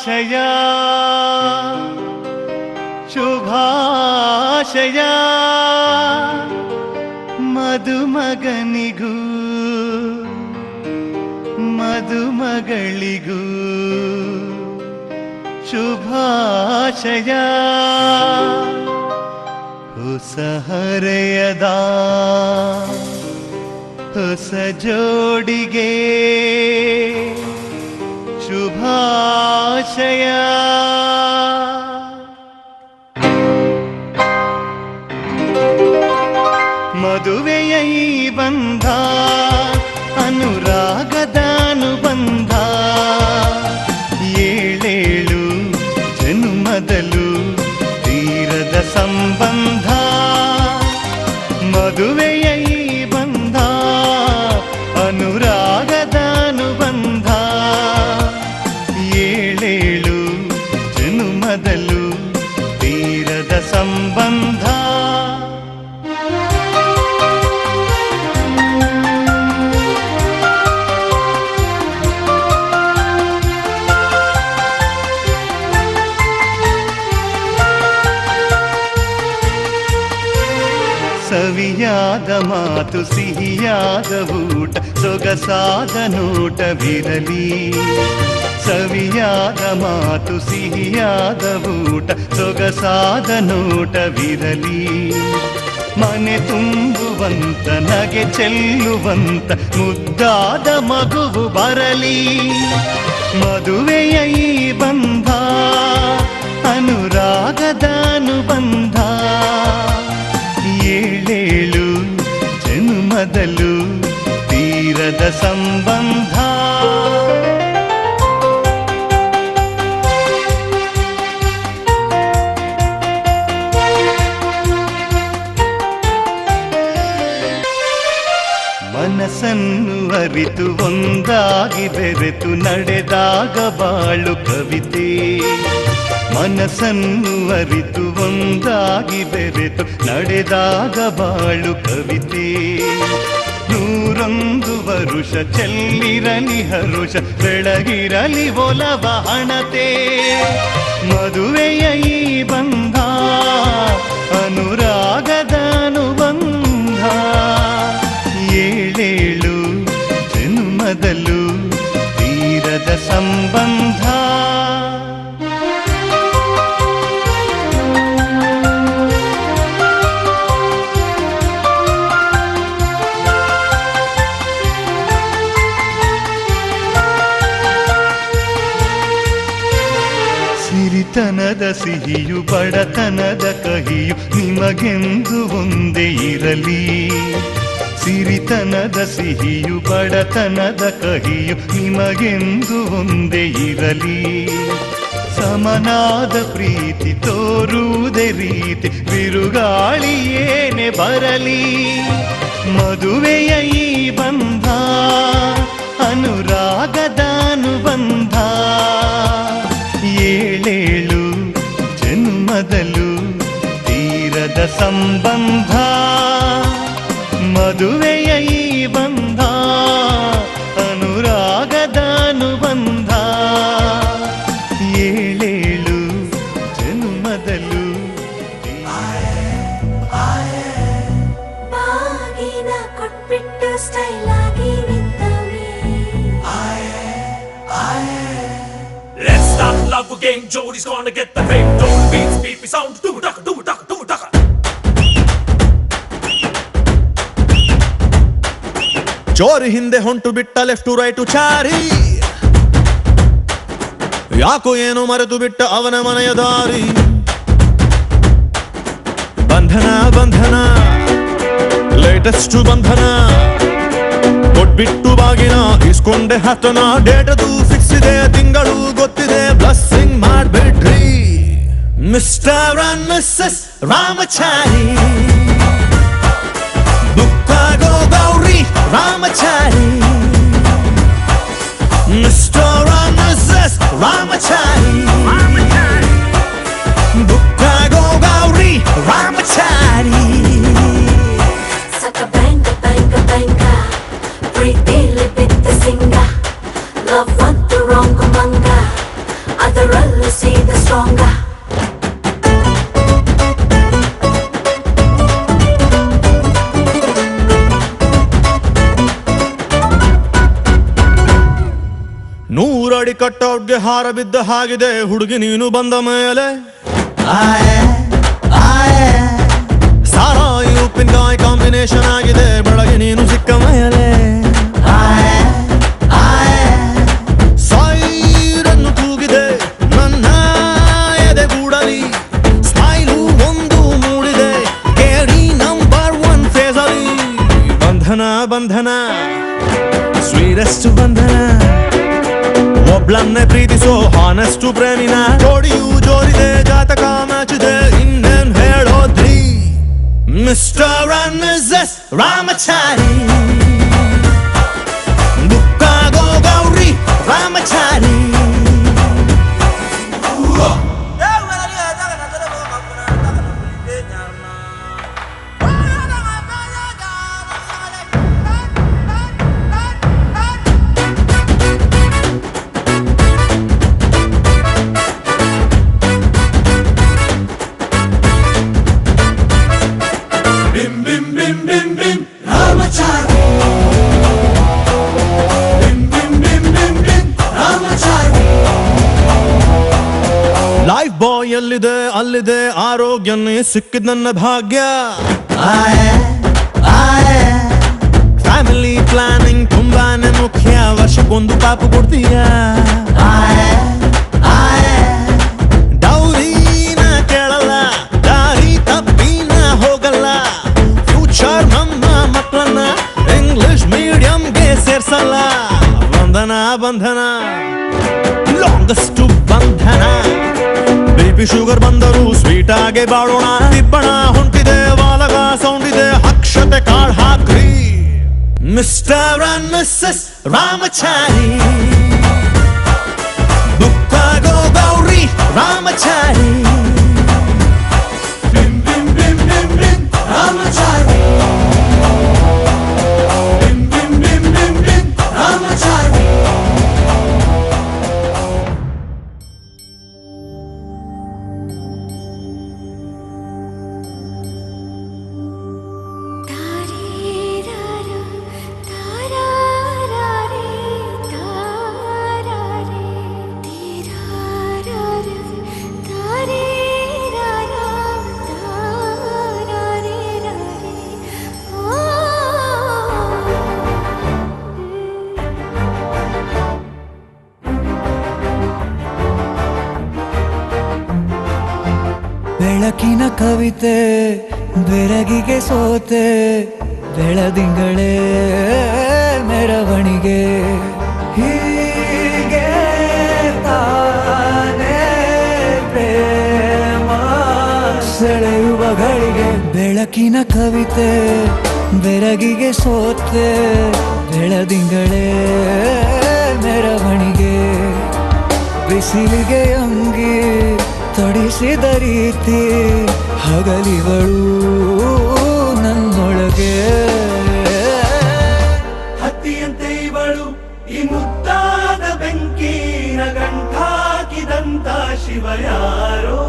ಶುಭಾಶಯ ಶುಭಾಶಯ ಮದುಮಗನಿಗೂ ಮದುಮಗಳಿಗೂ ಶುಭಾಶಯ ಹೊಸ ಹರೆಯದ ಹೊಸ ಜೋಡಿಗೆ ಶುಭಾಶಯ ಮದುವೆಯ ಈ ಬಂಧ ಅನುರಾಗದ ಅನುಬಂಧ ಏಳೇಳು ಜನುಮದಲು ತೀರದ ಸಂಬಂಧ ಮದುವೆಯ ಈ ಬಂಧ ಅನುರಾಗದ ಅನುಬಂಧ ಏಳೇಳು ಜನುಮದಲು ತೀರದ ಸಂಬಂಧ ಸವಿಯಾದ ಮಾತು ಸಿಹಿಯಾದ ಊಟ ಸೊಗಸಾದ ನೋಟವಿರಲಿ ಸವಿಯಾದ ಮಾತು ಸಿಹಿಯಾದ ಊಟ ಸೊಗಸಾದ ನೋಟವಿರಲಿ ಮನೆ ತುಂಬುವಂತ ನಗೆ ಚೆಲ್ಲುವಂತ ಮುದ್ದಾದ ಮಗುವು ಬರಲಿ ಮದುವೆಯ ಈ ಬಂಧ ಅನುರಾಗದ ಅನುಬಂಧ ಏಳೇಳು ಜನುಮದಲು ತೀರದ ಸಂಬಂಧ ಮನಸ್ಸನ್ನು ಅರಿತು ಒಂದಾಗಿ ಬೆರೆತು ನಡೆದಾಗ ಬಾಳು ಕವಿತೆ ಮನಸ್ಸನ್ನು ಅರಿತು ಒಂದಾಗಿ ಬೆರೆತು ನಡೆದಾಗ ಬಾಳು ಕವಿತೆ ನೂರೊಂದು ವರುಷ ಚೆಲ್ಲಿರಲಿ ಹರುಷ ಬೆಳಗಿರಲಿ ಒಲವ ಹಣತೆ ಮದುವೆಯ ಈ ಬಂಧ ಅನುರಾಗದ ಅನುಬಂಧ ಏಳೇಳು ಜನುಮದಲು ತೀರದ ಸಂಬಂಧ ಸಿರಿತನದ ಸಿಹಿಯು ಬಡತನದ ಕಹಿಯು ನಿಮಗೆಂದು ಒಂದೇ ಇರಲಿ ಸಿರಿತನದ ಸಿಹಿಯು ಬಡತನದ ಕಹಿಯು ನಿಮಗೆಂದು ಒಂದೇ ಇರಲಿ ಸಮನಾದ ಪ್ರೀತಿ ತೋರುವುದೇ ರೀತಿ ಬಿರುಗಾಳಿ ಏನೇ ಬರಲಿ ಮದುವೆಯ ಈ ಬಂಧ ಅನುರಾಗದ ಅನುಬಂಧ ಏಳೇಳು ಜನುಮದಲು ತೀರದ ಸಂಬಂಧ ಮದುವೆಯ ಈ ಬಂಧ ಅನುರಾಗದ ಅನುಬಂಧ ಏಳೇಳು ಜನುಮದಲು ಬಾಗಿನ ಕೊಟ್ಬಿಟ್ಟು ಸ್ಟೈಲ್ ಆಗಿ ನಿಂತವೆ Let's start love again, Jody's gonna get the fame. Don't beats, beat me sound, do it, do it, do it. ಚೋರಿ ಹಿಂದೆ ಹೊಂಟು ಬಿಟ್ಟ ಲೆಫ್ಟು ರೈಟು ಚಾರಿ ಯಾಕೋ ಏನು ಮರೆತು ಬಿಟ್ಟ ಅವನ ಮನೆಯ ದಾರಿ ಬಂಧನ ಬಂಧನ ಲೇಟೆಸ್ಟ್ ಬಂಧನ ಕೊಟ್ಬಿಟ್ಟು ಬಾಗಿನ ಇಸ್ಕೊಂಡೆ ಹತ್ತನ ಡೇಟದು ಫಿಕ್ಸ್ ಇದೆ ತಿಂಗಳು ಗೊತ್ತಿದೆ ಬ್ಲಸ್ಸಿಂಗ್ ಮಾಡ್ಬಿಡ್ರಿ ಮಿಸ್ಟರ್ ಅಂಡ್ ಮಿಸ್ಸಸ್ ರಾಮಚಾರಿ ಬುಕ್ಕಾಗೋ Gowri Ramachari mister and missus Ramachari ಬುಕ್ಕಾಗೋ Gowri Ramachari Saka banga banga banga Pretty lip it the singer Love want the wrong manga Other to see the stronger. ನೂರಡಿ ಕಟ್ಟೌಟ್ಗೆ ಹಾರ ಬಿದ್ದ ಹಾಗಿದೆ ಹುಡುಗಿ ನೀನು ಬಂದ ಮೇಲೆ ಸಾರಾಯಿ ಉಪ್ಪಿನಕಾಯಿ ಕಾಂಬಿನೇಷನ್ ಆಗಿದೆ ಬೆಳಗ್ಗೆ ನೀನು ಸಿಕ್ಕ ಮೇಲೆ ಸೈರನ್ನು ಕೂಗಿದೆ ನನ್ನ ಎದೆಗೂಡಲಿ ಸ್ಮೈಲು ಒಂದು ಮೂಡಿದೆ ಕೇಳಿ ನಂಬರ್ 1 ಫೇಸಲ್ಲಿ ಬಂಧನ ಬಂಧನ ಸ್ವೀರೆಸ್ಟ್ ಬಂಧನ ಒಬ್ಳನ್ನೇ ಪ್ರೀತಿಸೋ ಹಾನೆಸ್ಟು ಪ್ರೇಮಿನ ಜೋಡಿಯು ಜೋರಿದೆ ಜಾತಕ ಮ್ಯಾಚಿದೆ ಇನ್ನೇನ್ ಹೇಳೋದ್ರಿ ಮಿಸ್ಟರ್ ಅಂಡ್ ಮಿಸಸ್ ರಾಮಚಾರಿ ಬುಕ್ಕಾಗೋ Gowri Ramachari Bim bim bim bim bim Ramachari. Bim bim bim bim bim Ramachari. Lifebuoy ಎಲ್ಲಿದೆ ಅಲ್ಲಿದೆ ಆರೋಗ್ಯನೇ ಸಿಕ್ಕಿದ ನನ್ನ ಭಾಗ್ಯ ಫ್ಯಾಮಿಲಿ ಪ್ಲಾನಿಂಗ್ ತುಂಬಾನೇ ಮುಖ್ಯ ವರ್ಷಕ್ಕೊಂದು ಪಾಪು ಕೊಡ್ತೀಯ ಡೌರಿನ ಕೇಳಲ್ಲ ದಾರಿ ತಪ್ಪಿನ ಹೋಗಲ್ಲ ಫ್ಯೂಚರ್ ನಮ್ಮ ಮಕ್ಕಳನ್ನ ಇಂಗ್ಲಿಷ್ ಮೀಡಿಯಂಗೆ ಸೇರ್ಸಲ್ಲ ಬಂಧನ ಬಂಧನ ಲಾಂಗೆಸ್ಟ್ ಬಂಧನ ಬೇಬಿ ಶುಗರ್ ಬಂದರು ಸ್ವೀಟ್ ಆಗಿ ಬಾಳೋಣ ತಿಪ್ಪಣ ಹೊಂಟಿದೆ ವಾಲಗ ಸೌಂಡ್ ಇದೆ ಅಕ್ಷತೆ ಕಾಳ್ ಹಾಕ್ರಿ ಮಿಸ್ಟರ್ ಅಂಡ್ ಮಿಸಸ್ ರಾಮಚಾರಿ ಬುಕ್ಕಾಗೋ Gowri Ramachari Bim bim bim bim bim Ramachari. Bim bim bim bim bim Ramachari. ಬೆಳಕಿನ ಕವಿತೆ ಬೆರಗಿಗೆ ಸೋತೆ ಬೆಳದಿಂಗಳೇ ಮೆರವಣಿಗೆ ಹೀಗೆ ತಾನೇ ಪ್ರೇಮ ಸೆಳೆಯುವ ಗಳಿಗೆ ಬೆಳಕಿನ ಕವಿತೆ ಬೆರಗಿಗೆ ಸೋತೆ ಬೆಳದಿಂಗಳೇ ಮೆರವಣಿಗೆ ಬಿಸಿಲಿಗೆ ಅಂಗಿ ತೊಡಿಸಿದ ರೀತಿ ಹಗಲಿಗಳು ನನ್ನೊಳಗೆ ಹತ್ತಿಯಂತೆ ಇವಳು ಈ ಮುದ್ದಾದ ಬೆಂಕಿನ ಗಂಟಾಕಿದಂತ ಶಿವ ಯಾರೋ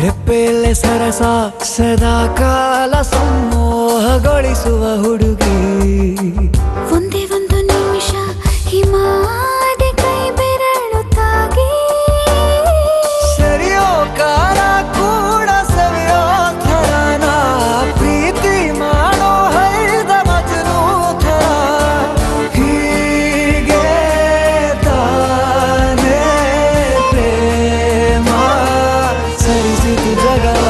ರೆಪ್ಪೆಯಲ್ಲೇ ಸರಸ ಸದಾ ಕಾಲ ಸಂಮೋಹಗೊಳಿಸುವ ಹುಡುಗಿ ಒಂದೇ ಒಂದು ನಿಮಿಷ ಹಿಮಾದೆ ಕೈ ಬೆರಳು ತಾಗಿ ಸರಿಯೋ ಕಾಲ ಕೂಡ ಸವಿಯೋ ಥರನ ಪ್ರೀತಿ ಮಾಡೋ ಹೈದ ಮಜನು ಥರ ಹೀಗೆ ತಾನೇ ಪ್ರೇಮ ಸರಿಸಿತು ಜಗವ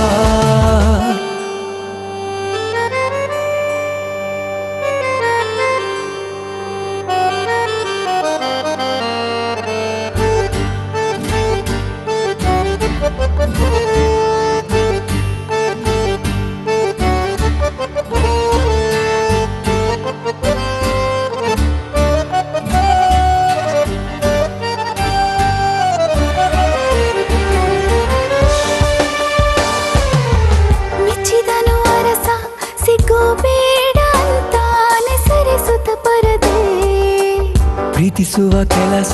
ಪ್ರೀತಿಸುವ ಕೆಲಸ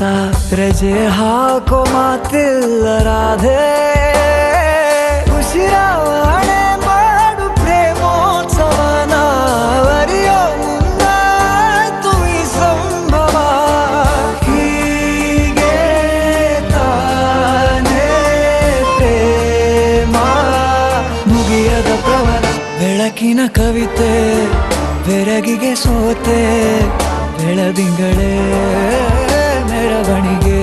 ರಜೆ ಹಾಕೋ ಮಾತಿಲ್ಲ ರಾಧೆ ಉಸಿರಾವಣೆ ಮಾಡು ಪ್ರೇಮೋತ್ಸವನ ಅರಿಯೋ ಮುಂದಾಯ್ತು ಈ ಸಂಭವ ಹೀಗೆ ತಾನೇ ಪ್ರೇಮ ಮುಗಿಯದ ಪ್ರವರ ಬೆಳಕಿನ ಕವಿತೆ ಬೆರಗಿಗೆ ಸೋತೆ ಬೆಳದಿಂಗಳೇ ಮೆರವಣಿಗೆ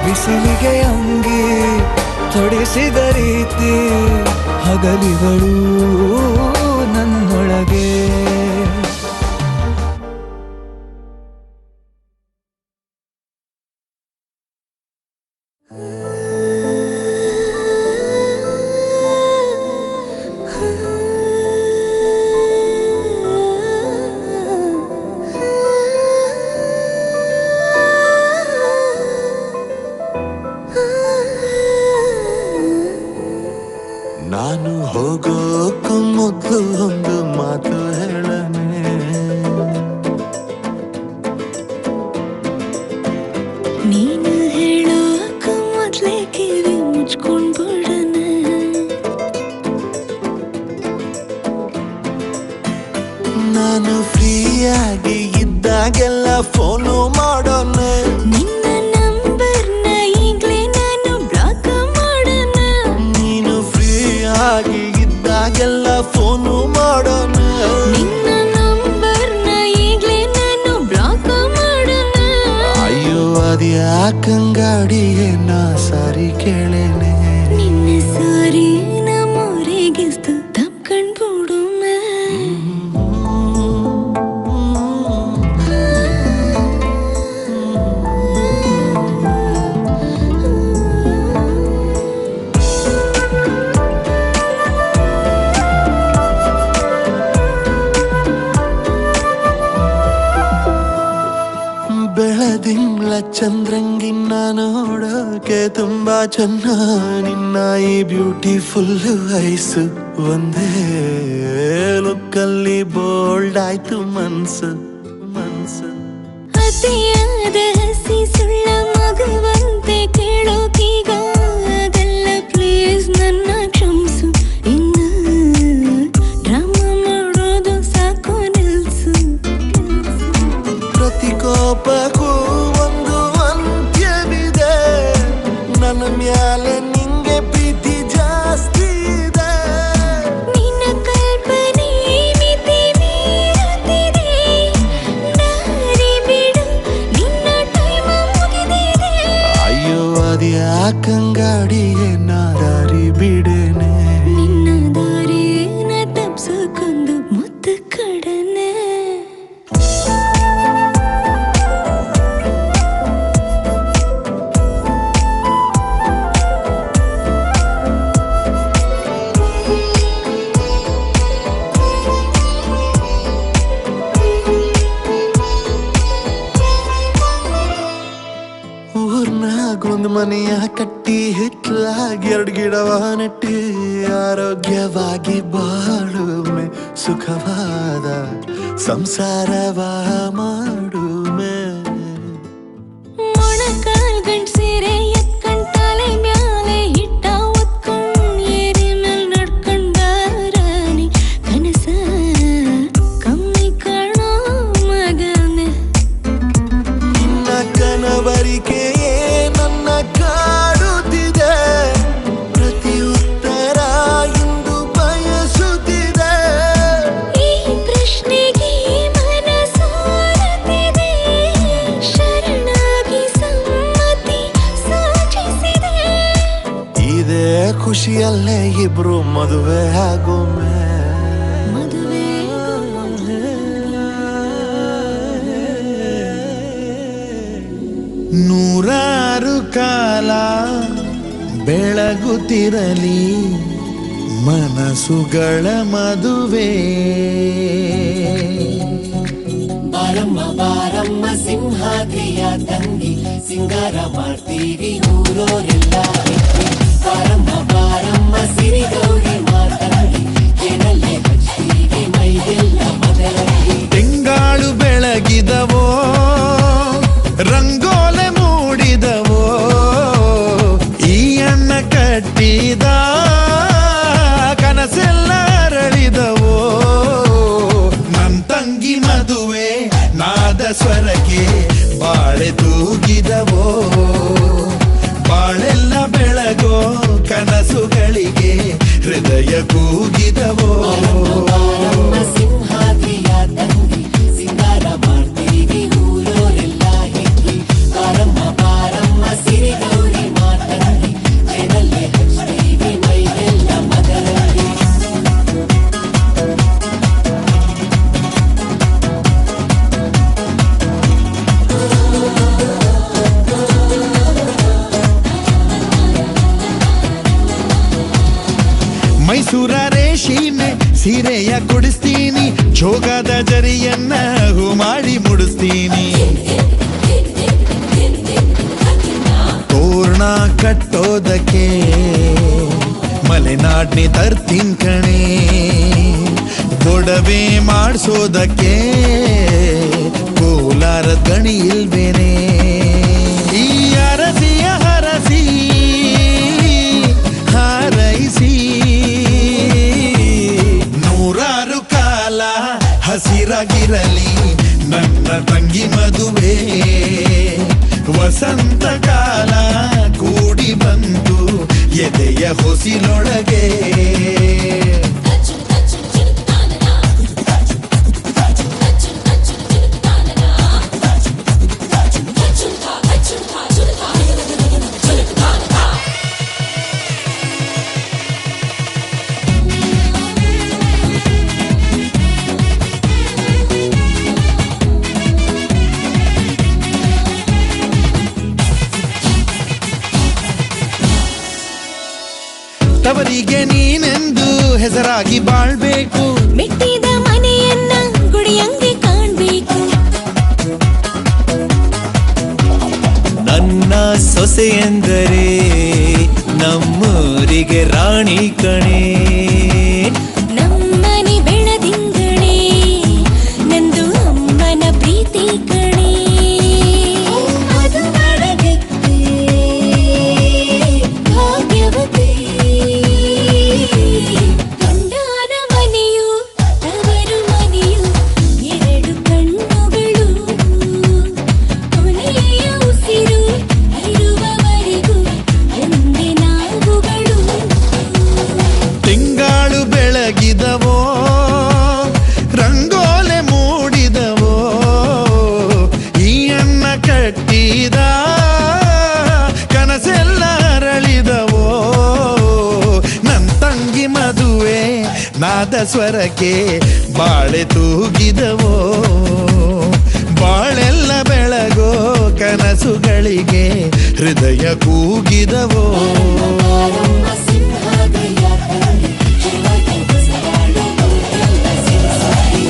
ಬಿಸಿಲಿಗೆ ಅಂಗಿ ತೊಡಿಸಿದ ರೀತಿ ಹಗಲಿಗಳು ನನ್ನೊಳಗೆ ನಾನು ಹೋಗೋಕ್ಕೂ ಮೊದಲು ಒಂದು ಮಾತು ಹೇಳನೆ ನೀನು ಹೇಳೋಕ ಮೊದ್ಲೇ ಕಿವಿ ಮುಚ್ಕೊಂಡ್ಬಿಡಣ ನಾನು ಫ್ರೀಯಾಗಿ ಇದ್ದಾಗೆಲ್ಲ ಫೋನು ಮಾಡೋಣ ನಿನ್ನ ನಂಬರ್ನ ಈಗ್ಲೇ ನಾನು ಬ್ಲಾಕ್ ಮಾಡೋಣ ನೀನು ಫ್ರೀಯಾಗಿ ಇದ್ದಾಗೆಲ್ಲ ಫೋನು ಮಾಡೋಣ ನಿನ್ನ ನಂಬರ್ನ ಈಗ್ಲೇ ನಾನು ಬ್ಲಾಕ್ ಮಾಡೋಣ ಅಯ್ಯೋ ಅದ್ಯಾಕಂಗಾಡಿಯೇ ನಾ ಸಾರಿ ಕೇಳೇನೆ ನಿನ್ನ ಸಾರಿ ನಮ್ಮೂರಿಗಿಸ್ತು ತಪ್ಕೊಂಡ್ಬಿಡು ಬೆಳದಿಂಗ್ಳ ಚಂದ್ರಂಗಿನ್ನ ನೋಡೋಕೆ ತುಂಬಾ ಚೆನ್ನ ನಿನ್ನ ಈ ಬ್ಯೂಟಿಫುಲ್ ಐಸು ಒಂದೇ ಲುಕ್ಕಲ್ಲಿ ಬೋಲ್ಡ್ ಆಯ್ತು ಮನ್ಸು ಮನ್ಸು ಅತಿಯಾದ ಹಸಿ ಸುಳ್ಳ ಮಗುವಂತೆ ಕೇಳೋಕೀಗ ಆಗಲ್ಲ ಪ್ಲೀಸ್ ನನ್ನ ಕ್ಷಮಿಸು ಇನ್ನು ಡ್ರಾಮಾ ಮಾಡೋದು ಸಾಕು ನಿಲ್ಸು ಪ್ರತಿ ಕೋಪಕ್ಕೂ ಒಂದು ಅಂತ್ಯವಿದೆ ನನ್ನ ಮ್ಯಾಲೆ ನಿಂಗೆ ಪ್ರೀತಿ ಜಾಸ್ತಿ ಇದೆ ನಿನ್ನ ಕಲ್ಪನೆ ಮಿತಿ ಮೀರುತ್ತಿದೆ ದಾರಿ ಬಿಡು ನಿನ್ನ ಟೈಮ್ ಮುಗಿದಿದೆ ಅಯ್ಯೋ ಅದ್ಯಾಕಂಗಾಡಿಯೇ ನಾ ದಾರಿ ಬಿಡೇನೆ ನಿನ್ನ ದಾರಿನ ತಪ್ಸಕ್ಕೊಂದು ಮುತ್ತು ಕಡನೆ ಊರ್ನಾಗ ಒಂದು ಮನೆಯ ಕಟ್ಟಿ ಹಿತ್ಲಾಗಿ 2 ಗಿಡವ ನೆಟ್ಟಿ ಆರೋಗ್ಯವಾಗಿ ಬಾಳುಮೆ ಸುಖವಾದ ಸಂಸಾರವ ಮಾಡುಮೆ ಮೊಣಕಾಲ್ ಗಂಟ್ ಸೀರೆ ಎತ್ಕೊಂಡ್ ತಲೆ ಮ್ಯಾಲೆ ಹಿಟ್ಟ ಒತ್ಕೊಂಡ್ ಏರಿ ಮೇಲ್ ನಡ್ಕೊಂಡ್ ಬಾರಾನಿ ಕನಸ ಕಮ್ಮಿ ಕಾಣೋ ಮಗನೆ ನಿನ್ನ ಕನವರಿಕೆಯೇ ನನ್ನ ಕಾಡುತ್ತಿದೆ ಪ್ರತಿ ಉತ್ತರ ಇಂದು ಬಯಸುತ್ತಿದೆ ಈ ಪ್ರಶ್ನೆಗೆ ಮನ ಸೋರುತ್ತಿದೆ ಶರಣಾಗಿ ಸಮ್ಮತಿ ಸೂಚಿಸಿದೆ ಇದೇ ಖುಷಿಯಲ್ಲೇ ಇಬ್ರು ಮದುವೆ ಆಗೋಮೆ ಮದುವೆ ನೂರಾರು ಕಾಲ ಬೆಳಗುತ್ತಿರಲಿ ಮನಸ್ಸುಗಳ ಮದುವೆ ಬಾರಮ್ಮ ಬಾರಮ್ಮ ಸಿಂಹಾದ್ರಿಯ ತಂಗಿ ಸಿಂಗಾರ ಮಾಡ್ತೀವಿ ಊರೋರೆಲ್ಲ ಬಾರಮ್ಮ ಬಾರಮ್ಮ ಸಿರಿಗೌರಿ ಮಾತಂಗಿ ಏನಲ್ಲೇ ಹಚ್ತೀವಿ ಮೈಗೆಲ್ಲ ಮದರಲ್ಲಿ ತಿಂಗಾಳು ಬೆಳಗಿದವೋ ನಾದ ಸ್ವರಕ್ಕೆ ಬಾಳೆ ತೂಗಿದವೋ ಬಾಳೆಲ್ಲ ಬೆಳಗೋ ಕನಸುಗಳಿಗೆ ಹೃದಯ ಕೂಗಿದವೋ ಬಾರಮ್ಮ ಸಿಂಹಾದ್ರಿಯ ತಂಗಿ ಸಿಂಗಾರ ಮಾಡ್ತೀವಿ ಊರೋರೆಲ್ಲ ಹೆಕ್ಕಿ ಬಾರಮ್ಮ ಬಾರಮ್ಮ ಸಿರಿ ಗೌರಿ ಮಾತಂಗಿ ಜೇನಲ್ಲೇ ಹಚ್ತೀವಿ ಮೈಗೆಲ್ಲ ಮದರಂಗಿ ಮೈಸೂರ ರೇಷಿಮೆ ಸೀರೆಯ ಕೊಡಿಸ್ತೀನಿ ಜೋಗದ ಜರಿಯನ್ನ ಹೂ ಮಾಡಿ ಮುಡಿಸ್ತೀನಿ ತೋರಣ ಕಟ್ಟೋದಕ್ಕೆ ಮಲೆನಾಡ್ನಿ ತರ್ತೀನ್ ಕಣೆ ಗೊಡವೆ ಮಾಡಿಸೋದಕ್ಕೆ ಕೋಲಾರ ಗಣಿ ಇಲ್ವೇನೆ ಈ ಅರಸಿಯ ಹರಸಿ ಹಾರೈಸಿ ನೂರಾರು ಕಾಲ ಹಸಿರಾಗಿರಲಿ ನನ್ನ ತಂಗಿ ಮದುವೆ ವಸಂತ ಕಾಲ ಕೂಡಿ ಬಂತು ಎದೆಯ ಹೊಸಿಲೊಳಗೆ ತವರಿಗೆ ನೀನೆಂದು ಹೆಸರಾಗಿ ಬಾಳ್ಬೇಕು ಮೆಟ್ಟಿದ ಮನೆಯನ್ನ ಗುಡಿಯಂಗೆ ಕಾಣ್ಬೇಕು ನನ್ನ ಸೊಸೆ ಎಂದರೆ ನಮ್ಮೂರಿಗೆ ರಾಣಿ ಕಣೆ ನಮ್ಮನೆ ಬೆಳದಿಂಗಳೇ ನಂದು ಅಮ್ಮನ ಪ್ರೀತಿ ಕಣೆ ಅದು ಮಾಡಗತ್ತೆ ಭಾಗ್ಯವತಿ ಗಂಡನ ಮನೆಯು ತವರು ಮನೆಯು ಎರಡು ಕಣ್ಣುಗಳು ಕೊನೆಯ ಉಸಿರು ಇರುವವರೆಗೂ ಒಂದೇ ನಾವುಗಳು ತಿಂಗಾಳು ಬೆಳಗಿದವೋ ರಂಗೋಲೆ ಮೂಡಿದವೋ ಈ ಅನ್ನ ಕಟ್ಟಿದ ಕನಸೆಲ್ಲ ಅರಳಿದವೋ ನನ್ ತಂಗಿ ಮದುವೆ ನಾದ ಸ್ವರಕ್ಕೆ ಬಾಳೆ ತೂಗಿದವೋ ಬಾಳೆಲ್ಲ ಬೆಳಗೋ ಕನಸುಗಳಿಗೆ ಹೃದಯ ಕೂಗಿದವೋ ಬಾರಮ್ಮ ಸಿಂಹಾದ್ರಿಯ ತಂಗಿ ಜೀವಕ್ಕೆ ಹೊಸದಾಳು ಊರೆಲ್ಲ ಸಿರಿಸಾಯಿ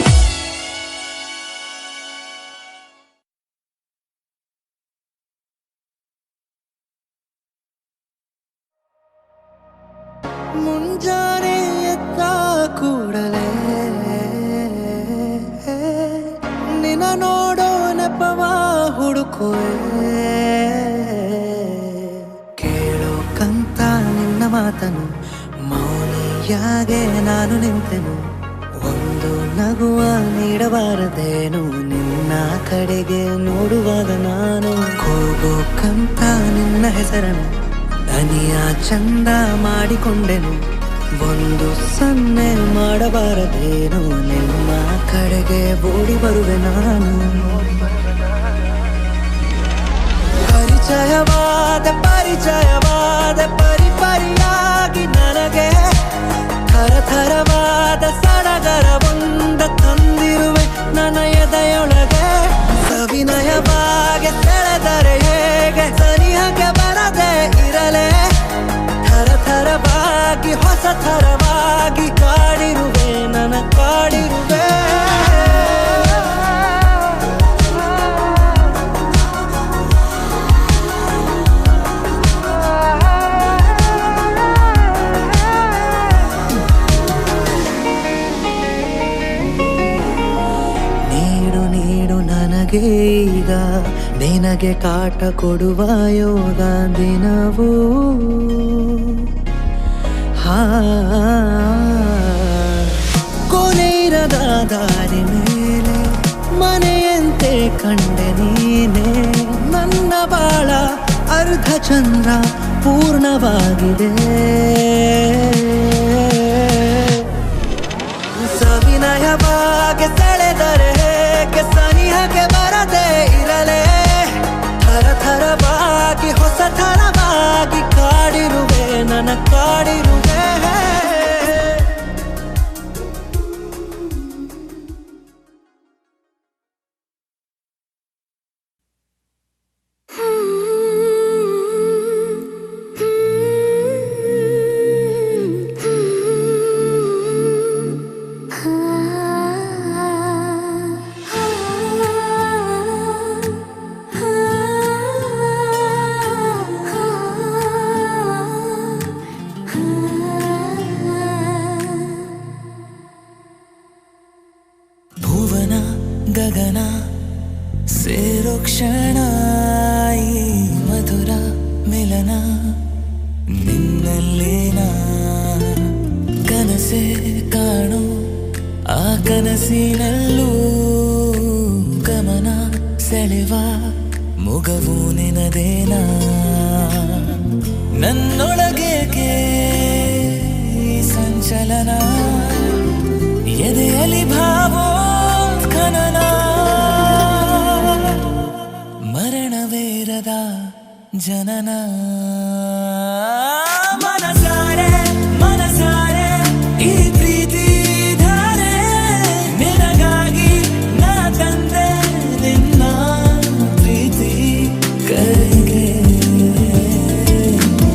ಮುಂಜಾನೆ ಎದ್ದ ಕೂಡಲೇ ನಿನ್ನ ನೋಡೋ ನೆಪವ ಹುಡುಕುವೆ ಕೇಳೋಕಂತ ನಿನ್ನ ಮಾತನು ಮೌನಿಯಾಗೆ ನಾನು ನಿಂತೆನು ಒಂದು ನಗುವ ನೀಡಬಾರದೇನು ನಿನ್ನ ಕಡೆಗೆ ನೋಡುವಾಗ ನಾನು ಕೂಗೋಕಂತ ನಿನ್ನ ಹೆಸರನ್ನು ದನಿಯ ಚಂದ ಮಾಡಿಕೊಂಡೆನು ಒಂದು ಸನ್ನೆ ಮಾಡಬಾರದೇನು ನಿಮ್ಮ ಕಡೆಗೆ ಓಡಿ ಬರುವೆ ನಾನು ಪರಿಚಯವಾದ ಪರಿಪರಿಯಾಗಿ ನನಗೆ ಥರಥರವಾದ ಸಡಗರ ಒಂದ ತಂದಿರುವೆ ನನ್ನ ಎದೆಯೊಳಗೆ ಸವಿನಯವಾಗಿ ಸೆಳೆದರೆ ಹೇಗೆ ಸನಿಹಕ್ಕೆ ಬರದೆ ಇರಲೇ ಥರಥರವಾಗಿ ಹೊಸ ಥರವಾಗಿ ಕಾಡಿರುವೆ ನನ್ನ ಕಾಡಿರುವೆ ನೀಡು ನನಗೆ ಈಗ ನಿನಗೆ ಕಾಟ ಕೊಡುವ ಯೋಗ ದಿನವೂ ಕೊನೆ ಇರದ ದಾರಿ ಮೇಲೆ ಮನೆಯಂತೆ ಕಂಡೆ ನೀನೆ ನನ್ನ ಬಾಳ ಅರ್ಧ ಚಂದ್ರ ಪೂರ್ಣವಾಗಿದೆ ಸವಿನಯವಾಗಿ ಸೆಳೆದರೆ ಹೇಗೆ ಸನಿಹಕ್ಕೆ ಬರದೆ ಇರಲೇ ಥರ ಥರವಾಗಿ ಹೊಸ ಥರವಾಗಿ ಕಾಡಿರುವೆ ನನ್ನ ಕಾಡಿರುವೆ ಭುವನ ಗಗನ ಸೇರೋ ಕ್ಷಣ ಈ ಮಧುರ ಮಿಲನ ನಿನ್ನಲ್ಲೇನ ಕನಸೆ ಕಾಣು ಆ ಕನಸಿನಲ್ಲೂ ಗಮನ ಸೆಳೆವ ಮುಗವು ನಿನದೇನ ನನ್ನೊಳಗೇಕೆ ಈ ಸಂಚಲನ ಎದೆಯಲ್ಲಿ ಭಾವೋ ಖನನ ಮರಣವೇರದ ಜನನ ಮನಸಾರೆ ಮನಸಾರೆ ಈ ಪ್ರೀತಿ ಧಾರೆ ನಿನಗಾಗಿ ನಾ ತಂದೆ ನಿನ್ನ ಪ್ರೀತಿ ಕೈಗೆ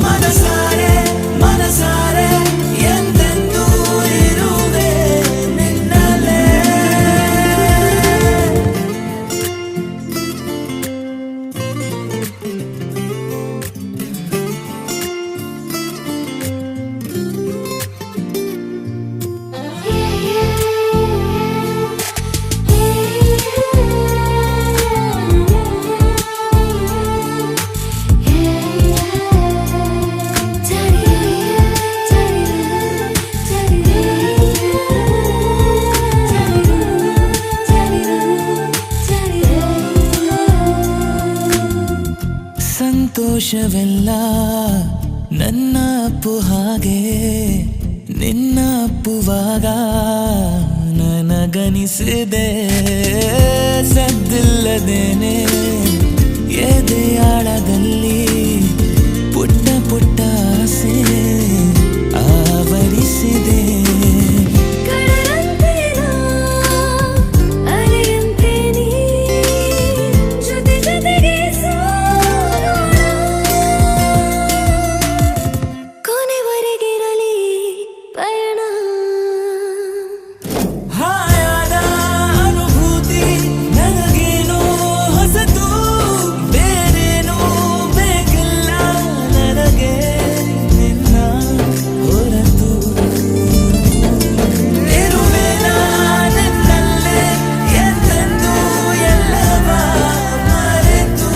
ಮನಸಾರೆ ಮನಸಾರೆ ಎಂದೆಂದೂ ಇರುವೆ ನಿನ್ನಲ್ಲೇ ಸಂತೋಷವೆಲ್ಲ ನನ್ನ ಅಪ್ಪು ಹಾಗೆ ನಿನ್ನ ಅಪ್ಪುವಾಗ ನನಗನಿಸಿದೆ ಸದ್ದಿಲ್ಲದೇನೆ ಎದೆಯಾಳದಲ್ಲಿ ಪುಟ್ಟ ಪುಟ್ಟ ಆಸೆ ಆವರಿಸಿದೆ ಹಾಯಾದ ಅನುಭೂತಿ ನನಗೇನು ಹೊಸತು ಬೇರೇನು ಬೇಕಿಲ್ಲ ನನಗೆ ನಿನ್ನ ಹೊರತು ಇರುವೆ ನಿನ್ನಲ್ಲೇ ಎಂದೆಂದೂ ಎಲ್ಲವ ಮರೆತು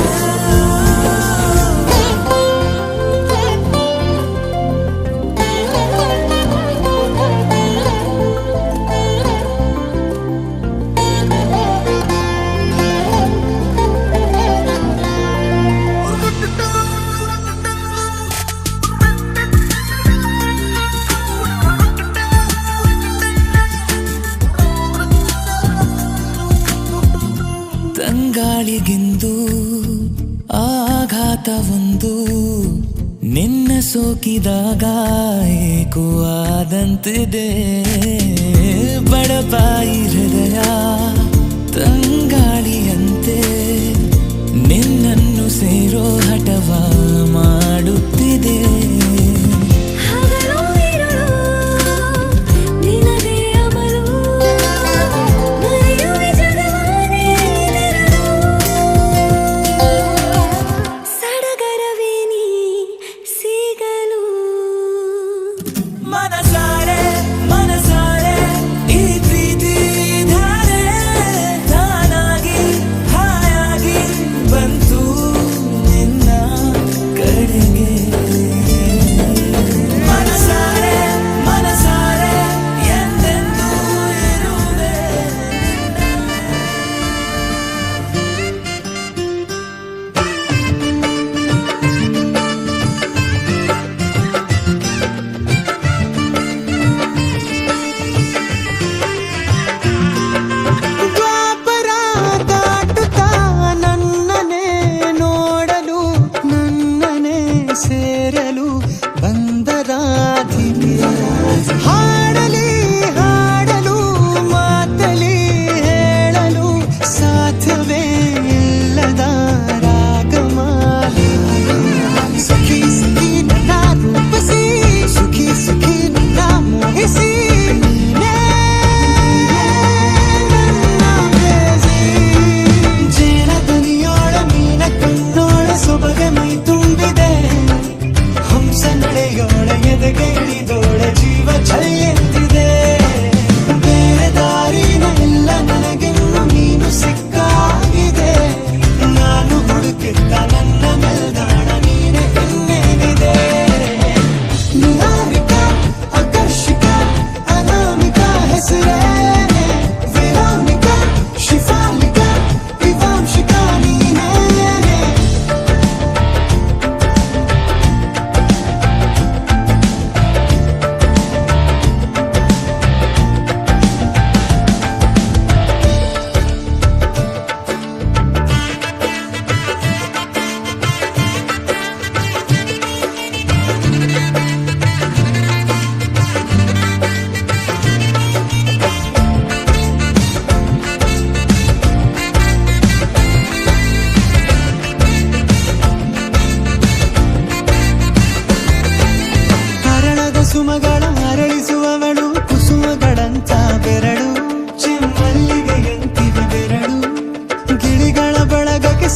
ತಂಗಾಳಿಗಿಂದು ಆಘಾತವೊಂದು ನಿನ್ನ ಸೋಕಿದಾಗ ಏಕೋ ಆದಂತಿದೆ ಬಡಪಾಯಿ ಹೃದಯ ತಂಗಾಳಿಯಂತೆ ನಿನ್ನನ್ನು ಸೇರೋ ಹಠವ ಮಾಡುತ್ತಿದೆ ಮನಸಾರೆ ಮನಸಾರೆ ಈ ಪ್ರೀತಿ ಧಾರೆ ತಾನಾಗಿ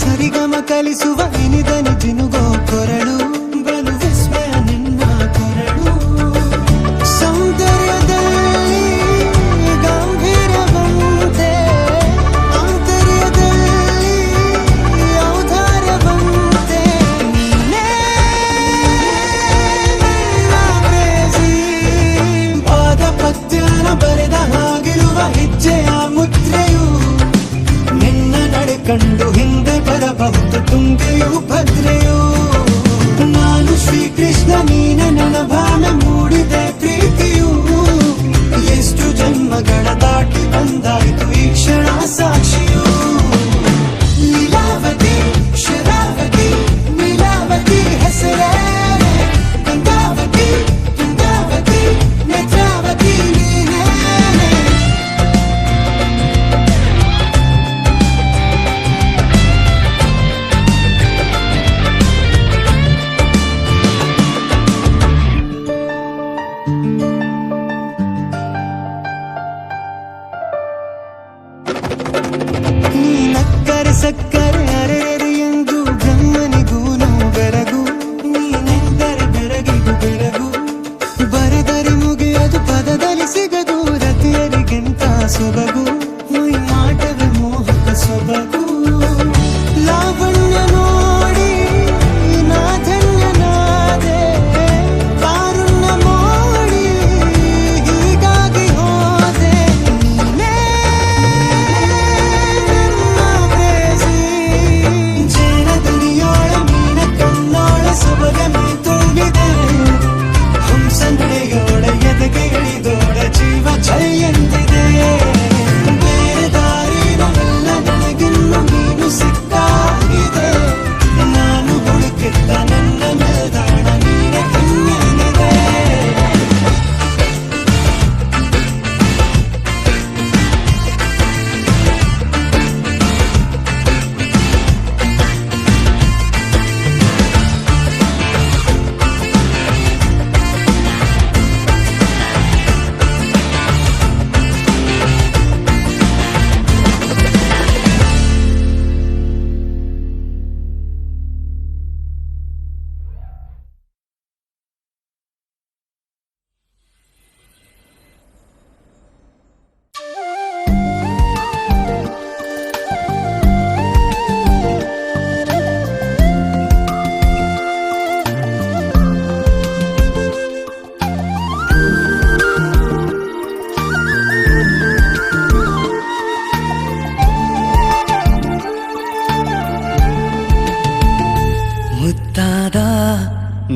ಸರಿಗಮ ಕಲಿಸುವ ಇನಿದನಿ ಜಿನುಗೋ ಕೊರಳು ಬಲು ವಿಸ್ಮಯ ನಿನ್ನ ಕೊರಳು ಸೌಂದರ್ಯದಲ್ಲಿ ಗಂಭೀರವಂತೆ ಆಂತರ್ಯದಲ್ಲಿ ಔದಾರ್ಯವಂತೆ ನೀನೇ ನನ್ನ ಪ್ರೇಯಸಿ. ಪಾದ ಪದ್ಯನ ಬರೆದ ಹಾಗಿರುವ ಹೆಜ್ಜೆಯ ಮುದ್ರೆಯು ನಿನ್ನ ನಡೆ ಕಂಡು ಹಿಂದೆ ಬರಬಹುದು ತುಂಗೆಯು ಭದ್ರೆಯು. ನಾನು ಶ್ರೀಕೃಷ್ಣ ನೀನೆ ನನ್ನ ಭಾವ ಮೂಡಿದೆ ಪ್ರೀತಿಯು. ಎಷ್ಟು ಜನ್ಮಗಳ ದಾಟಿ ಬಂದಾಯಿತು ಈ ಕ್ಷಣ ಸಾಕ್ಷಿಯು. ಲೀಲಾವತಿ ಶರಾವತಿ ನೀಲಾವತಿ ಹೆಸರೇ ಗಂಗಾವತಿ ತುಂಗಾವತಿ ನೇತ್ರಾವತಿ ನೀನೇ. ನೀ ನಕ್ಕರೆ ಸಕ್ಕರೆ ಅರೆರೆ ಎಂದು ಬ್ರಹ್ಮನಿಗೂನು ಬೆರಗು. ನೀನೆಂದರೆ ಬೆರಗಿಗೂ ಬೆರಗು. ಬರೆದರೆ ಮುಗಿಯದು ಪದದಲ್ಲಿ ಸಿಗದು ರತಿಯರಿಗಿಂತ ಸೊಬಗು. ಮೈ ಮಾಟವೇ ಮೋಹಕ ಸೊಬಗು. ಲಾವಣ್ಯ ನೋಡಿ ನಾ ಧನ್ಯನಾದೆ. ಕಾರುಣ್ಯ ಮೋಡಿ ಹೀಗಾಗಿ ಹೋದೆ. ನೀನೇ ನನ್ನ ಪ್ರೇಯಸಿ. ಜೇನ ದನಿಯೋಳ ಮೀನ ಕಣ್ಣೋಳ ಸೊಬಗನೆ ತುಂಬಿದೆ. ಹಂಸ ನಡೆಯೋಳ ಎದೆಗೆ ಇಳಿದೋಳ ಜೀವ ಛೈ ಎಂದಿದೆ. ಬೇರೆ ದಾರಿನವೆಲ್ಲ ನನಗಿನ್ನು ನೀನು ಸಿಕ್ಕಾಗಿದೆ. ನಾನು ಹುಡುಕಿದ್ದ ನನ್ನ ನಿಲ್ದಾಣ ನೀನೆ ಕಣ್ಣೆನಿದೆ. ಮುತ್ತಾದ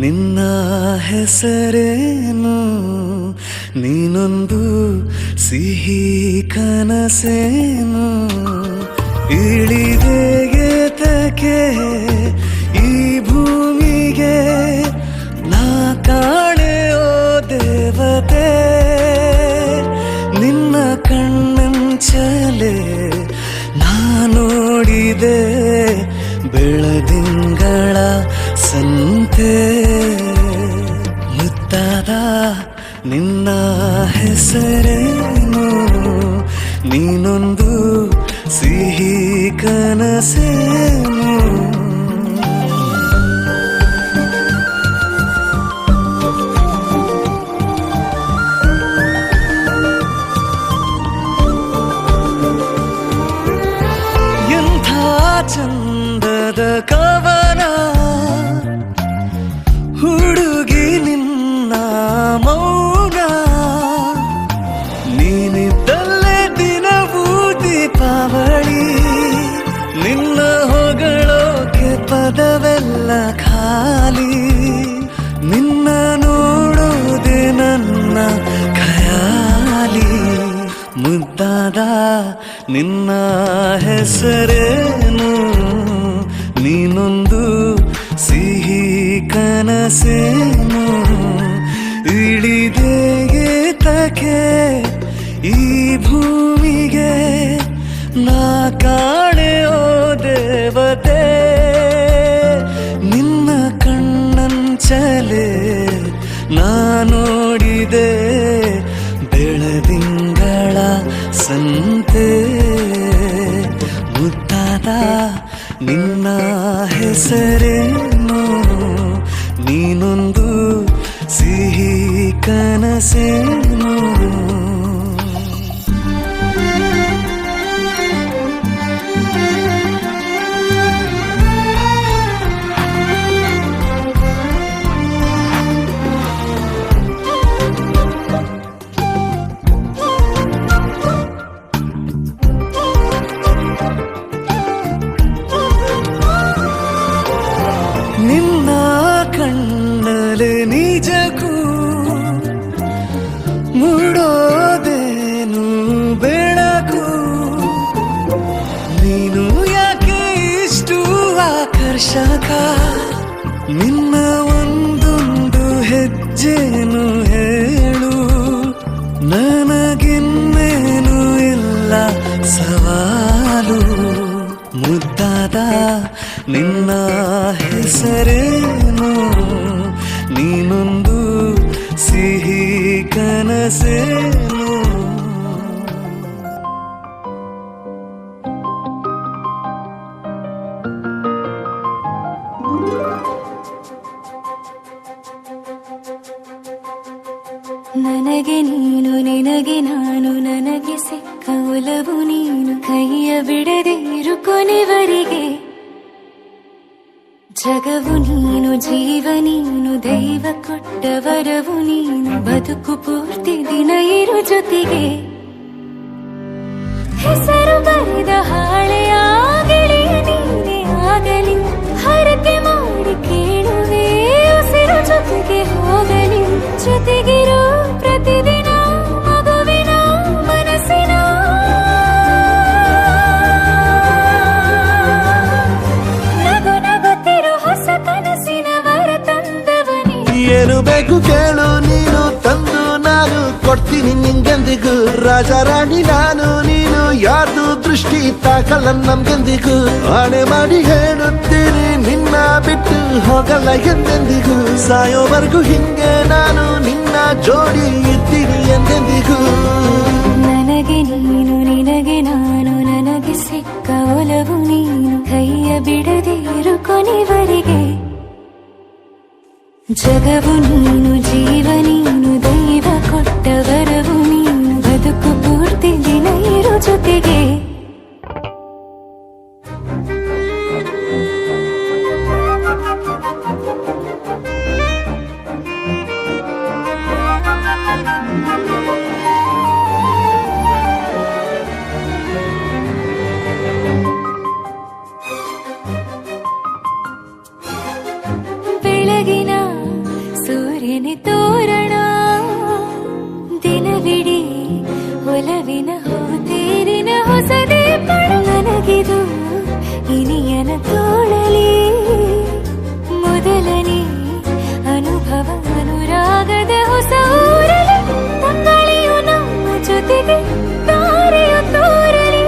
ನಿನ್ನ ಹೆಸರೇನು? ನೀನೊಂದು ಸಿಹಿ ಕನಸೇನು? ಇಳಿದೆಗೆ ಈ ಭೂಮಿಗೆ ನಾ ಕಾಣೆಯೋ ದೇವತೆ. ನಿನ್ನ ಕಣ್ಣಂಚಲೆ ನಾ ನೋಡಿದೆ ಬೆಳದಿಂಗಳ ಸಂತೆ. ಮುತ್ತಾದ ನಿನ್ನ ಹೆಸರೇನು? ನೀನೊಂದು ಸಿಹಿ ಕನಸೇನು? ಎಂಥ ಚಂದದ ಕವನ ಹುಡುಗಿ ನಿನ್ನ ಮೌನ. ನೀನಿದ್ದಲ್ಲೇ ದಿನವೂ ದೀಪಾವಳಿ. ನಿನ್ನ ಹೊಗಳೋಕೆ ಪದವೆಲ್ಲ ಖಾಲಿ. ನಿನ್ನ ನೋಡೋದೆ ನನ್ನ ಖಯಾಲಿ. ಮುದ್ದಾದ ನಿನ್ನ ಹೆಸರೇನು? ನೀನೊಂದು ಸಿಹಿ ಕನಸೇನು? ಇಳಿದೆಗೆ ತಕೆ ಈ ಭೂಮಿಗೆ ನಾ ಕಾಣೆಯೋ ದೇವತೆ. ನಿನ್ನ ಕಣ್ಣಂಚಲೆ ನಾ ನೋಡಿದೆ ಬೆಳದಿಂಗಳ ಸಂತೆ. ಮುದ್ದಾದ ನಿನ್ನ ಹೆಸರೇನು ನೀನೊಂದು ಸಿಹಿ ಕನಸೇನು ನಿನ್ನ ಕಣ್ಣಲೆ ನಿಜಕ್ಕೂ ಮೂಡೋದೇನು ಬೆಳಕು ನೀನು ಯಾಕೆ ಇಷ್ಟು ಆಕರ್ಷಕ ನಿನ್ನ ಒಂದೊಂದು ಹೆಜ್ಜೆನು ಹೇಳು ನನಗಿನ್ನೇನು ಇಲ್ಲ ಸವಾಲು ಮುದ್ದಾದ ನಿನ್ನ ಹೆಸರೇನು ನೀನೊಂದು ಸಿಹಿ ಕನಸೇನು ನನಗೆ ನೀನು ನಿನಗೆ ನಾನು ನನಗೆ ಸಿಕ್ಕ ಒಲವು ನೀನು ಕೈಯ ಬಿಡದೆ ಇರು ಕೊನೆವರೆಗೆ ಜಗವು ನೀನು ಜೀವ ನೀನು ದೈವ ಕೊಟ್ಟ ವರವು ನೀನು ಬದುಕು ಪೂರ್ತಿ ದಿನ ಇರು ಜೊತೆಗೆ ಹೆಸರು ಬರೆದ ಹಾಳೆಯಾಗಲಿ ನೀನೇ ಆಗಲಿ ಹರಕೆ ಮಾಡಿ ಕೇಳುವೆ ಉಸಿರು ಜೊತೆಗೆ ಹೋಗಲಿ ಜೊತೆಗಿರೋ ಪ್ರತಿದಿನ ಮಗುವಿನ ಮನಸ್ಸಿನ ನಗು ನಗುತ್ತಿರೋ ಹೊಸ ಕನಸಿನ ವರ ತಂದವನೇ ಏನು ಬೇಕು ಕೇಳು ನೀನು ತಂದು ನಾನು ಕೊಡ್ತೀನಿ ನಿಂಗೆಂದಿಗೂ ರಾಜ ರಾಣಿ ನಾನು ನೀನು ಯಾರ್ದು ದೃಷ್ಟಿ ತಾಕಲ್ಲ ನಮ್ಗೆಂದಿಗೂ ಆಣೆ ಮಾಡಿ ಹೇಳುತ್ತೀನಿ ನಿನ್ನ ಬಿಟ್ಟು ಹೋಗಲ್ಲ ಎಂದೆಂದಿಗೂ ಸಾಯೋವರೆಗೂ ಹಿಂಗೆ ನಾನು ನಿನ್ನ ಜೋಡಿ ಇದ್ದೀನಿ ಎಂದೆಂದಿಗೂ ನನಗೆ ನೀನು ನಿನಗೆ ನಾನು ನನಗೆ ಸಿಕ್ಕ ಒಲವು ನೀನು ಕೈಯ ಬಿಡದೆ ಇರು ಕೊನೆವರೆಗೆ ಜಗವು ನೀನು ಜೀವ ನೀನು ದೈವ ಕೊಟ್ಟ ವರವು ನೀನು ಬದುಕು ಪೂರ್ತಿ ದಿನ ಇರು ಜೊತೆಗೆ ಬೆಳಗಿನ ಸೂರ್ಯನ ತೋರಣ ದಿನವಿಡೀ ಒಲವಿನ ಹೋತೇರಿನ ಹೊಸದೇ ಪಡ ನನಗಿದು ಇನಿಯನ ತೋಳಲಿ ಮೊದಲನೇ ಅನುಭವ ಅನುರಾಗದ ಹೊಸ ಊರಲಿ ತಂಗಳಿಯು ನಮ್ಮ ಜೊತೆಗೆ ತಾರೆಯು ತೋರಲಿ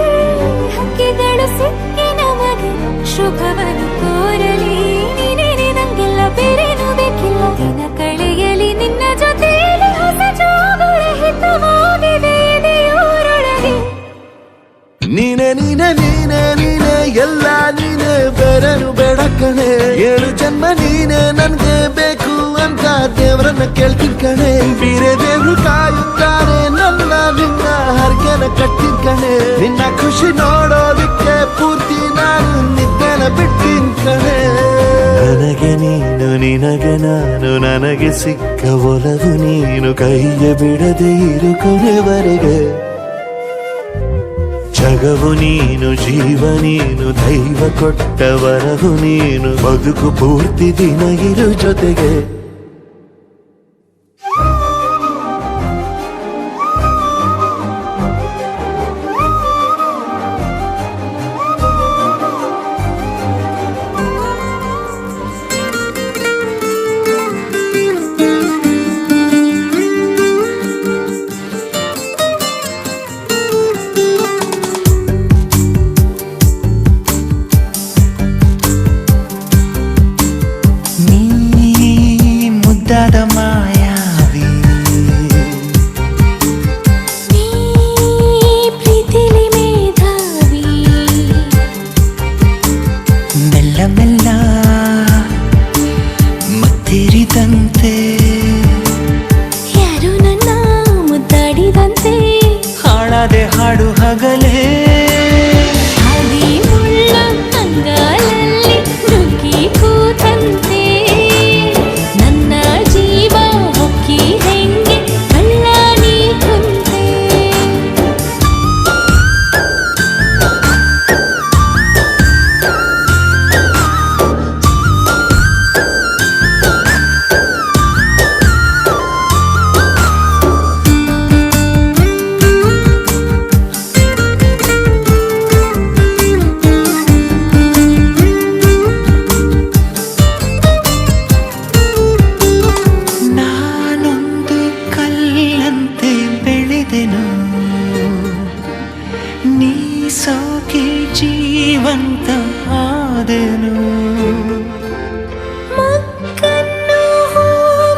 ಹಕ್ಕಿಗಳು ಸಿಕ್ಕಿ ನಮಗೆ ಶುಭವನ್ನು ಕೋರಲಿ ನೀನೇ ನಂಗೆಲ್ಲ ಬೇರೇನು ಬೇಕಿಲ್ಲ ದಿನ ಕಳೆಯಲಿ ನಿನ್ನ ಜೊತೆಯಲ್ಲಿ ಹೊಸ ಜೋಗುಳ ಹಿತವಾಗಿದೆ ಇದೆಯೂರೊಳಗೆ ನೀನೆ ನೀನೆ ನೀನೆ ನೀನೆ ಎಲ್ಲ ನೀನೆ ಬೇರೆನು ಬೇಡ ಕಣೆ ಏಳು ಜನ್ಮ ನೀನೆ ನನ್ಗೆ ಬೇಕು ಅಂತ ದೇವರನ್ನ ಕೇಳ್ತೀನಿ ಕಣೆ ಬೀರೆ ದೇವ್ರು ಕಾಯುತ್ತಾರೆ ನನ್ನ ನಿನ್ನ ಹರ್ಗೆನ ಕಟ್ಟಿನ ಕಣೆ ನಿನ್ನ ಖುಷಿ ನೋಡೋದಿಕ್ಕೆ ಪೂರ್ತಿ ನಾನು ನಿದ್ದೆನ ಬಿಟ್ಟಿನ ಕಣೆ ನನಗೆ ನೀನು ನಿನಗೆ ನಾನು ನನಗೆ ಸಿಕ್ಕ ಒಲವು ನೀನು ಕೈಯ ಬಿಡದೆ ಇರು ಕೊನೆವರೆಗೆ ಜಗವು ನೀನು ಜೀವ ನೀನು ದೈವ ಕೊಟ್ಟ ವರವು ನೀನು ಬದುಕು ಪೂರ್ತಿ ದಿನ ಇರು ಜೊತೆಗೆ ಮೆಲ್ಲ ಮತ್ತಿರಿದಂತೆ ಯಾರು ನನ್ನ ಮುದ್ದಾಡಿದಂತೆ ಹಾಡದೆ ಹಾಡು ಹಗಲೇ ಹಾದಿ ಮುಳ್ಳ ಅಂಗಾಲಲ್ಲಿ ನುಗ್ಗಿ ಕೂತಂತೆ ನನ್ನ ಜೀವ ಹೊಕ್ಕಿ ಹೆಂಗೆ ಕಳ್ಳ ನೀ ಕುಂತೆ ನಾನೊಂದು ಕಲ್ಲಂತೆ ಬೆಳೆದೆನು ನೀ ಸೋಕಿ ಜೀವಂತ ಆದೆನು ಮಕ್ಕನ್ನು ಹೂ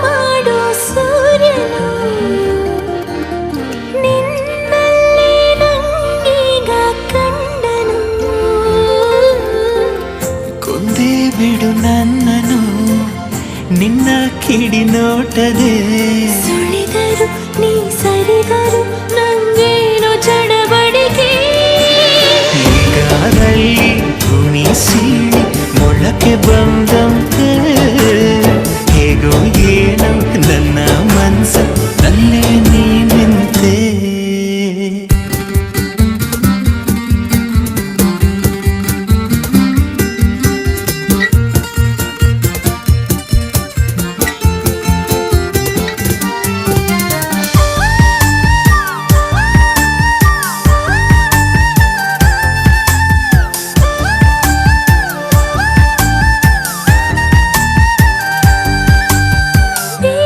ಮಾಡೋ ಸೂರ್ಯನು ನಿನ್ನಲ್ಲಿ ನಂಗೀಗ ಕಂಡನು ಕೊಂದೇ ಬಿಡು ನನ್ನನು ನಿನ್ನ ಕಿಡಿ ನೋಟದೆ ಸುಳಿದರು ನೀ ಸರಿದರು ನಂಗೇನೋ ಚಡಬಡಿಕೆ ಈಗಾದಲ್ಲಿ ಭೂಮಿ ಸೀಳಿ ಮೊಳಕೆ ಬಂದಂತೆ ಹೇಗೋ ಏನೋ ನನ್ನ ಮನಸ್ಸ ನಲ್ಲೇ ನೀ ನಿಂತೆ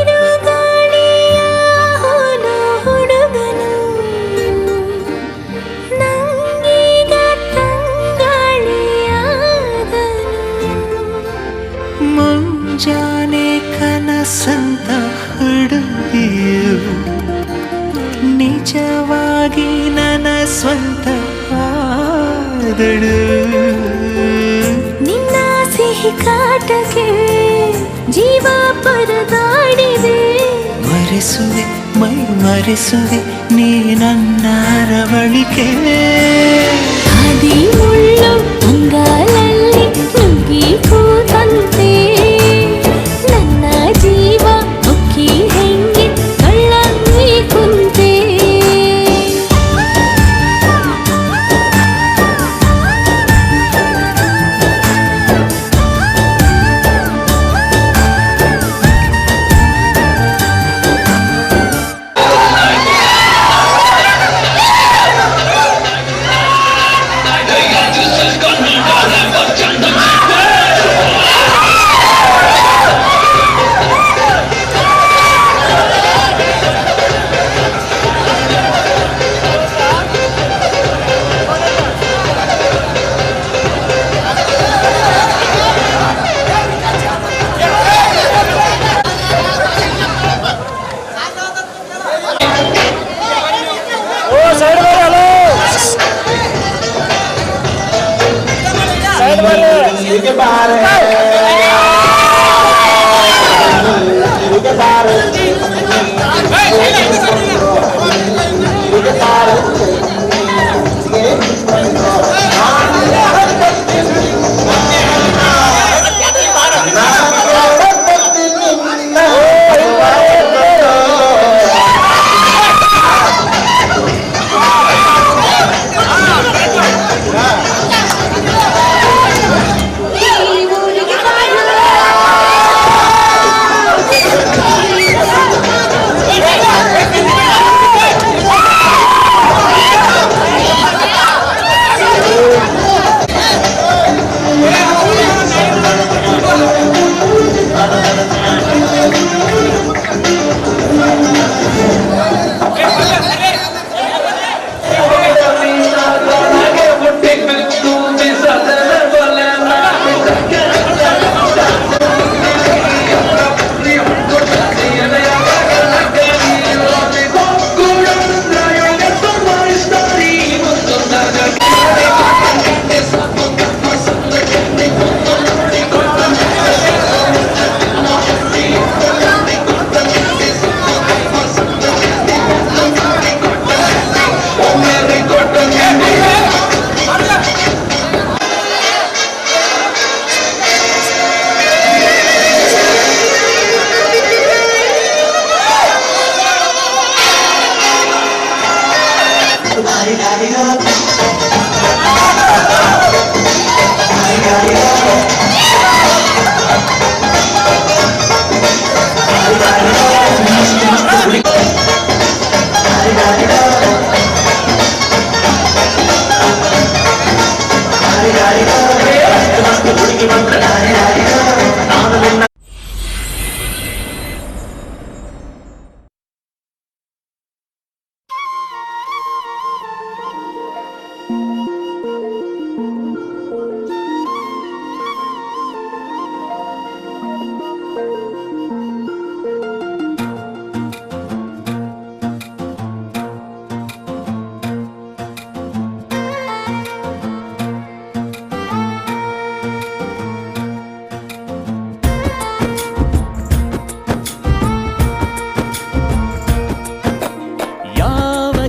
ಬಿರುಗಾಳಿಯ ಹೋಲೋ ಹುಡುಗನು ನಂಗೀಗ ತಂಗಾಳಿಯಾದನು ಮುಂಜಾನೆ ಕನಸಂತ ಹುಡುಗಿಯು ನಿಜವಾಗಿ ನನ್ನ ಸ್ವಂತ ಆದಳು ನಿನ್ನ ಸಿಹಿ ಕಾಟಕ್ಕೆ ಜೀವ ಪರದಾಡಿದೆ ಮರೆಸುವೆ ಮೈ ಮರೆಸುವೆ ನೀ ನನ್ನ ಅರವಳಿಕೆ ಹಾದಿ ಮುಳ್ಳು ಅಂಗಾಲಲ್ಲಿ ನುಗ್ಗಿ ಕೂತಂತೆ ನನ್ನ ಜೀವ ಹೊಕ್ಕಿ ಹೆಂಗೆ ಕಳ್ಳ ನೀ ಕುಂತೆ ಊರಿಗೆ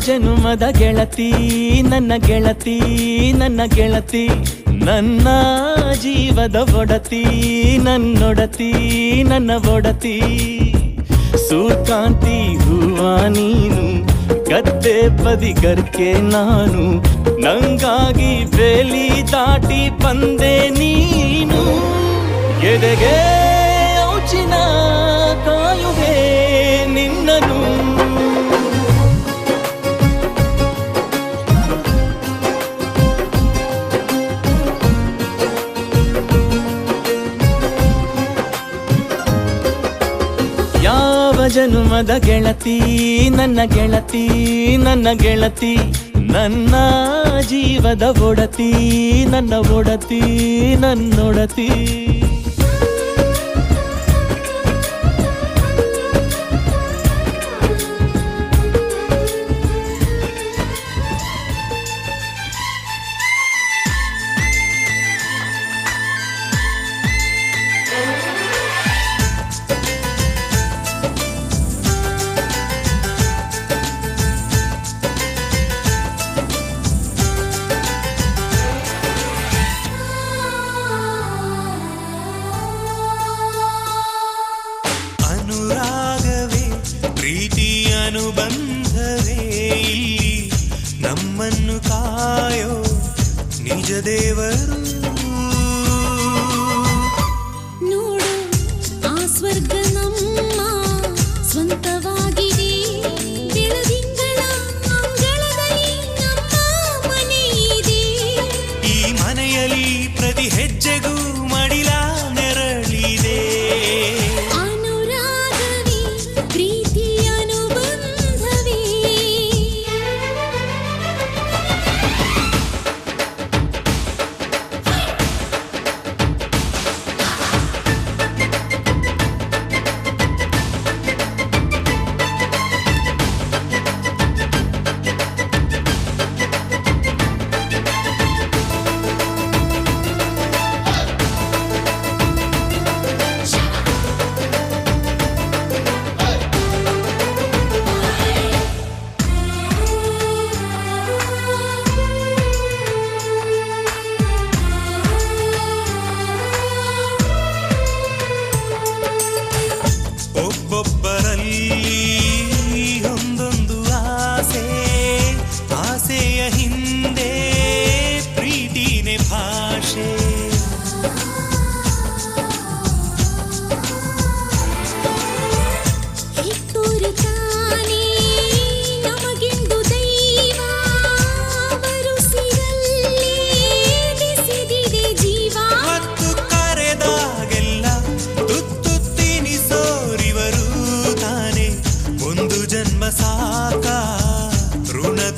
ಜನುಮದ ಗೆಳತಿ ನನ್ನ ಗೆಳತಿ ನನ್ನ ಗೆಳತಿ ನನ್ನ ಜೀವದ ಒಡತಿ ನನ್ನೊಡತಿ ನನ್ನ ಒಡತಿ ಸೂರ್ಕಾಂತಿ ಹೂವ ನೀನು ಗದ್ದೆ ಬದಿಗರ್ಕೆ ನಾನು ನಂಗಾಗಿ ಬೇಲಿ ದಾಟಿ ಬಂದೆ ನೀನು ಎದೆಗೆ ಔಚಿನ ಕಾಯುವೆ ನಿನ್ನನು ಜನುಮದ ಗೆಳತಿ ನನ್ನ ಗೆಳತಿ ನನ್ನ ಗೆಳತಿ ನನ್ನ ಜೀವದ ಒಡತಿ ನನ್ನ ಒಡತಿ ನನ್ನೊಡತಿ ಅನುಬಂಧವೇ ಇಲ್ಲಿ ನಮ್ಮನ್ನು ಕಾಯೋ ನಿಜ ದೇವರು ನೋಡು ಆ ಸ್ವರ್ಗ ನಮ್ಮ ಸ್ವಂತವಾಗಿದೆ ಬೆಳದಿಂಗಳ ಅಂಗಳದಲ್ಲಿ ನಮ್ಮ ಮನೆ ಇದೆ ಈ ಮನೆಯಲ್ಲಿ ಪ್ರತಿ ಹೆಜ್ಜೆಗೂ ಮಡಿಲ ನೆರಳಿದೆ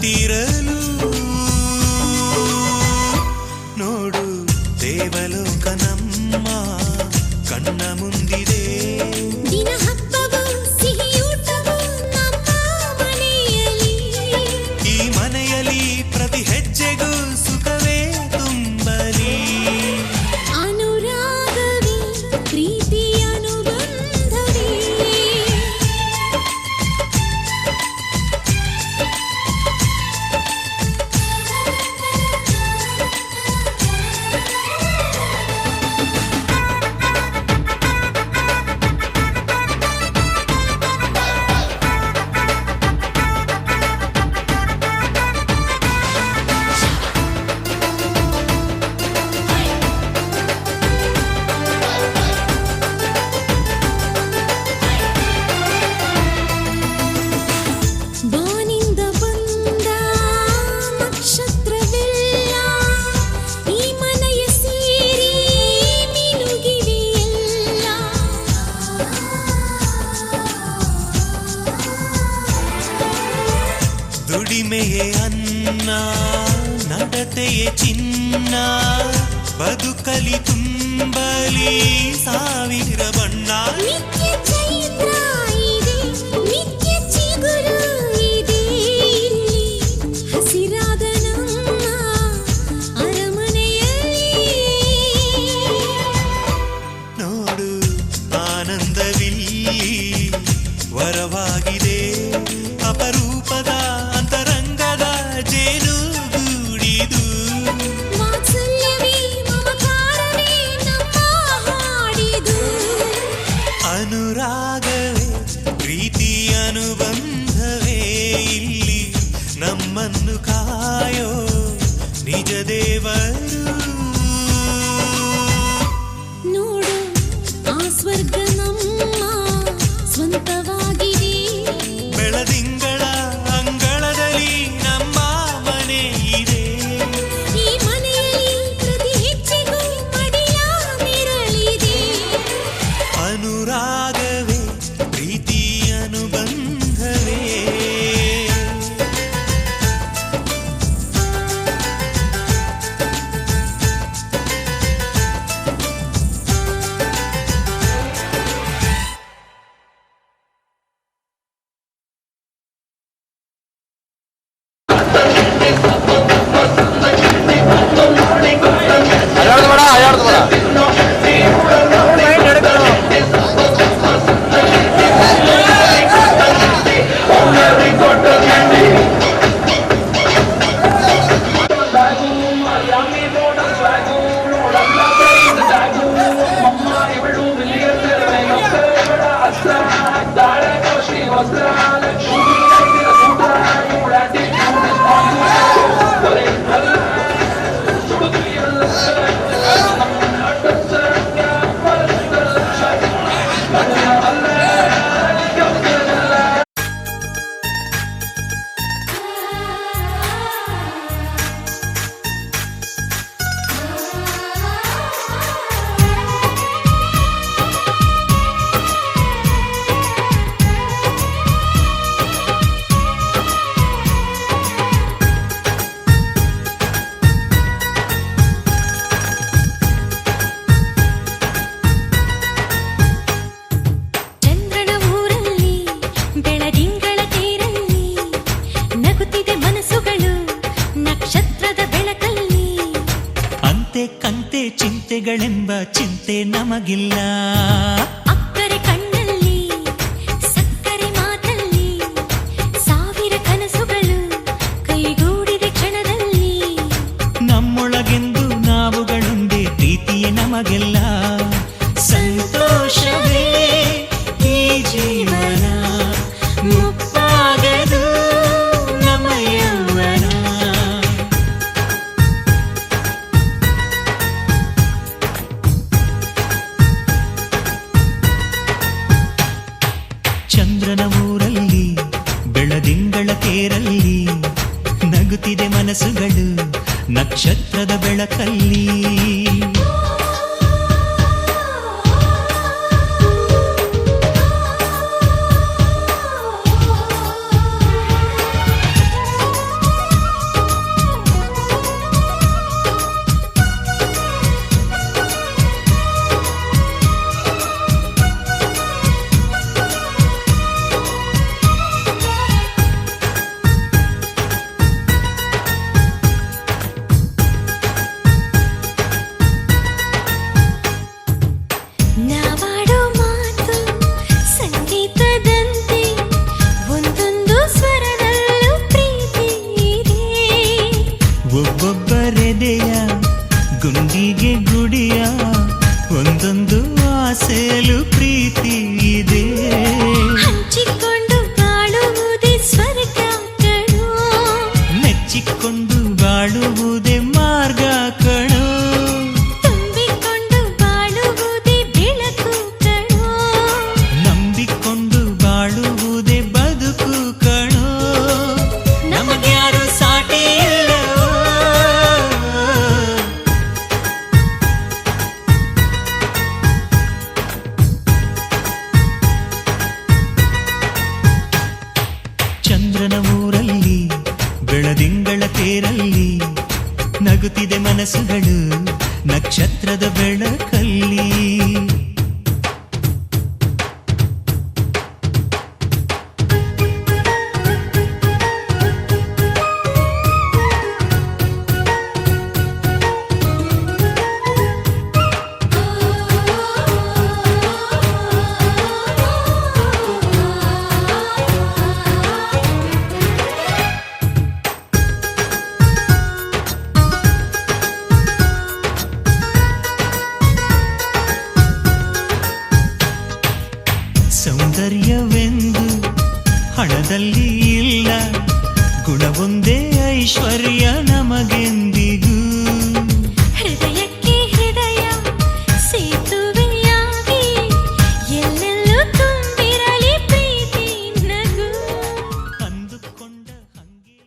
ತೀರಲು ನೋಡು ದೇವಲೋಕ ನಮ್ಮ ಕಣ್ಣ ಮುಂದಿದೆ ದಿನ ಹಬ್ಬವು ಸಿಹಿಯೂಟವು ನಮ್ಮ ಮನೆಯಲ್ಲಿ ಈ ಮನೆಯಲ್ಲಿ ಪ್ರತಿ ಹೆಜ್ಜೆಗೂ ಸುಖವೇ ತುಂಬಲಿ ಅನುರಾಗವೇ ಪ್ರೀತಿ ಅನುಬಂಧವೇ ಹೆಮ್ಮೆಯೇ ಅನ್ನ ನಡತೆಯೇ ಚಿನ್ನ ಬದುಕಲಿ ತುಂಬಲಿ ಸಾವಿರ ಬಣ್ಣ ನಿತ್ಯ ಚೈತ್ರ ಇದೆ ನಿತ್ಯ ಚಿಗುರು ಇದೆ ಇಲ್ಲಿ ಹಸಿರಾದ ನಮ್ಮ ಅರಮನೆಯಲ್ಲಿ ನೋಡು ಆನಂದವಿಲ್ಲಿ ವರವಾಗಿದೆ ಅಪರೂಪದ ಅಂತರಂಗದ ಜೇನು ಗೂಡಿದು ವಾತ್ಸಲ್ಯವೇ ಮಮಕಾರವೇ ನಮ್ಮ ಹಾಡಿದು ಅನುರಾಗವೇ ಪ್ರೀತಿ ಅನುಬಂಧವೇ ಇಲ್ಲಿ ನಮ್ಮನ್ನು ಕಾಯೋ ನಿಜ ದೇವರು ನೋಡು ಆ ಸ್ವರ್ಗ ನಮ್ಮ ಸ್ವಂತವಾಗಿದೆ ಬೆಳದಿಂಗಳ ಅಂಗಳದಲ್ಲಿ ನಮ್ಮ ಮನೆ ಇದೆ ಈ ಮನೆಯಲ್ಲಿ ಪ್ರತಿ ಹೆಜ್ಜೆಗೂ ಮಡಿಲ ಮಿರಳಿದೆ ಅನುರಾಗವೇ ಪ್ರೀತಿ ಅನುಬಂಧವೇ ಚಂದ್ರನ ಊರಲ್ಲಿ ಬೆಳದಿಂಗಳ ತೇರಲ್ಲಿ ನಗುತ್ತಿದೆ ಮನಸ್ಸುಗಳು ನಕ್ಷತ್ರದ ಬೆಳಕಲ್ಲಿ ಅಂತೆ ಕಂತೆ ಚಿಂತೆಗಳೆಂಬ ಚಿಂತೆ ನಮಗಿಲ್ಲ ಅಕ್ಕರೆ ಕಣ್ಣಲ್ಲಿ ಸಕ್ಕರೆ ಮಾತಲ್ಲಿ ಸಾವಿರ ಕನಸುಗಳು ಕೈಗೂಡಿದೆ ಕ್ಷಣದಲ್ಲಿ ನಮ್ಮೊಳಗೆಂದು ನಾವುಗಳೊಂದೇ ಪ್ರೀತಿಯೇ ನಮಗೆಲ್ಲ ಸಂತೋಷವೇ ಈ ಜೀವನ ಮುಪ್ಪಾಗದು ನಮ್ಮ ಯೌವನ ಚಂದ್ರನ ಊರಲ್ಲಿ ಬೆಳದಿಂಗಳ ತೇರಲ್ಲಿ ನಗುತ್ತಿದೆ ಮನಸ್ಸುಗಳು ನಕ್ಷತ್ರದ ಬೆಳಕಲ್ಲಿ ಮನಸ್ಸುಗಳು ನಕ್ಷತ್ರದ ಬೆಳಕಲ್ಲಿ. ಸೌಂದರ್ಯವೆಂದು ಹಣದಲ್ಲಿ ಇಲ್ಲ, ಗುಣವೊಂದೇ ಐಶ್ವರ್ಯ ನಮಗೆಂದಿಗೂ. ಹೃದಯಕ್ಕೆ ಹೃದಯ ಸೇತುವೆಯಾಗಿ ಎಲ್ಲೆಲ್ಲೂ ತುಂಬಿರಲಿ ಪ್ರೀತಿ ನಗು. ಅಂದುಕೊಂಡ ಹಂಗೆ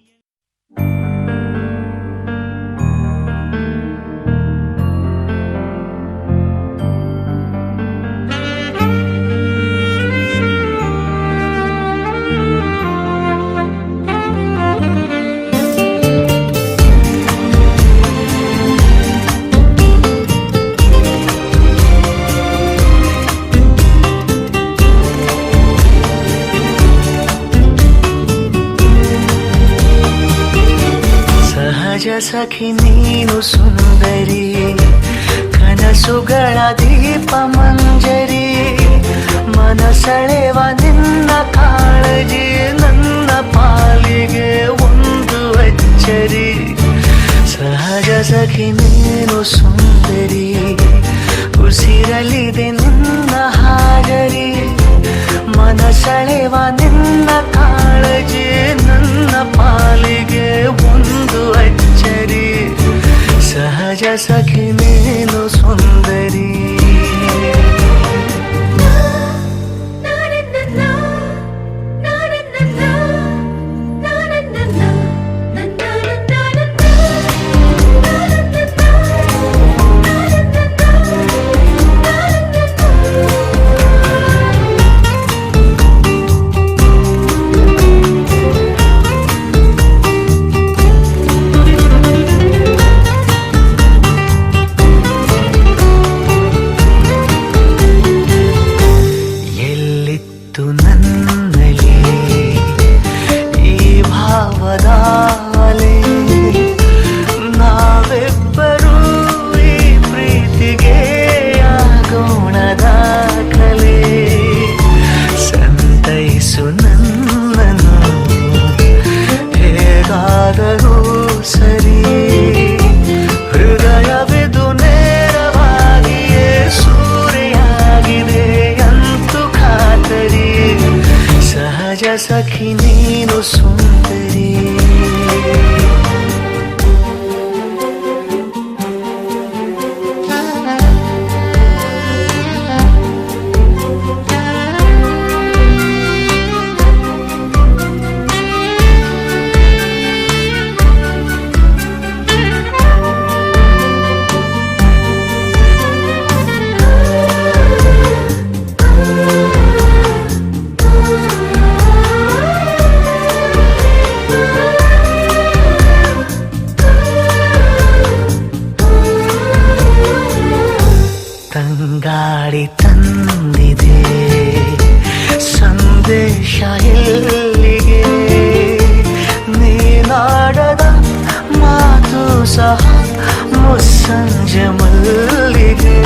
ಸಹಜ ಸಖಿ ನೀನು ಸುಂದರಿ, ಕನಸುಗಳ ದೀಪ ಮಂಜರಿ, ಮನಸೆಳೆವ ನಿನ್ನ ಕಾಳಜಿ ನನ್ನ ಪಾಲಿಗೆ ಒಂದು ಅಚ್ಚರಿ. ಸಹಜ ಸಖಿ ನೀನು ಸುಂದರಿ, ಉಸಿರಲಿದೆ ನಿನ್ನ ಹಾಜರಿ, ಮನಸೆಳೆವ ನಿನ್ನ ಕಾಳಜಿ ನನ್ನ ಪಾಲಿಗೆ ಒಂದು ಅಚ್ಚರಿ. ಸಹಜ ಸಖಿ ನೀನು ಸುಂದರಿ. ಎಲ್ಲಿತ್ತು ನನ್ನಲ್ಲಿ ಈ ಭಾವದಾಲೆ, ನಾವಿಬ್ಬರೂ ಈ ಪ್ರೀತಿಗೆ ಆಗೋಣ ದಾಖಲೆ. ಸಂತೈಸು ನನ್ನನ್ನು ಹೇಗಾದರೂ ಸರಿ, ಹೃದಯವಿದು ನೇರವಾಗಿಯೇ ಸೂರೆಯಾಗಿದೆ ಅಂತೂ ಖಾತರಿ. ಸಹಜ ಸಖಿ ನೀನು ಸುಂದರಿ. ತಂಗಾಡಿ ತಂದಿದೆ ಸಂದೇಶ ಎಲ್ಲಿಗೆ, ನೀನಾಡದ ಮಾತು ಸಹ ಮುಸ್ಸಂಜೆ ಮಲ್ಲಿಗೆ.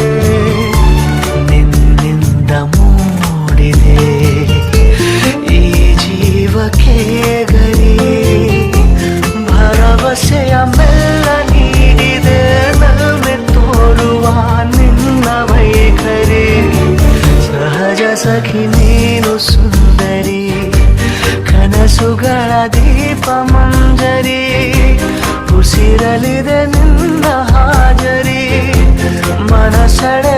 ನಿನ್ನಿಂದ ಮೂಡಿದೆ ಈ ಜೀವಕ್ಕೆ ಗರಿ, ಭರವಸೆಯ ಮೆಲ್ಲ ನೀಡಿದೆ ನಲ್ಮೆ ತೋರುವ ನಿನ್ನ ವೈಖರಿ. ಸಹಜ ಸಖಿ ನೀನು ಸುಂದರಿ, ಕನಸುಗಳ ದೀಪ ಮಂಜರಿ, ಉಸಿರಲಿದೆ ನಿನ್ನ ಹಾಜರಿ, ಮನಸೆಳೆ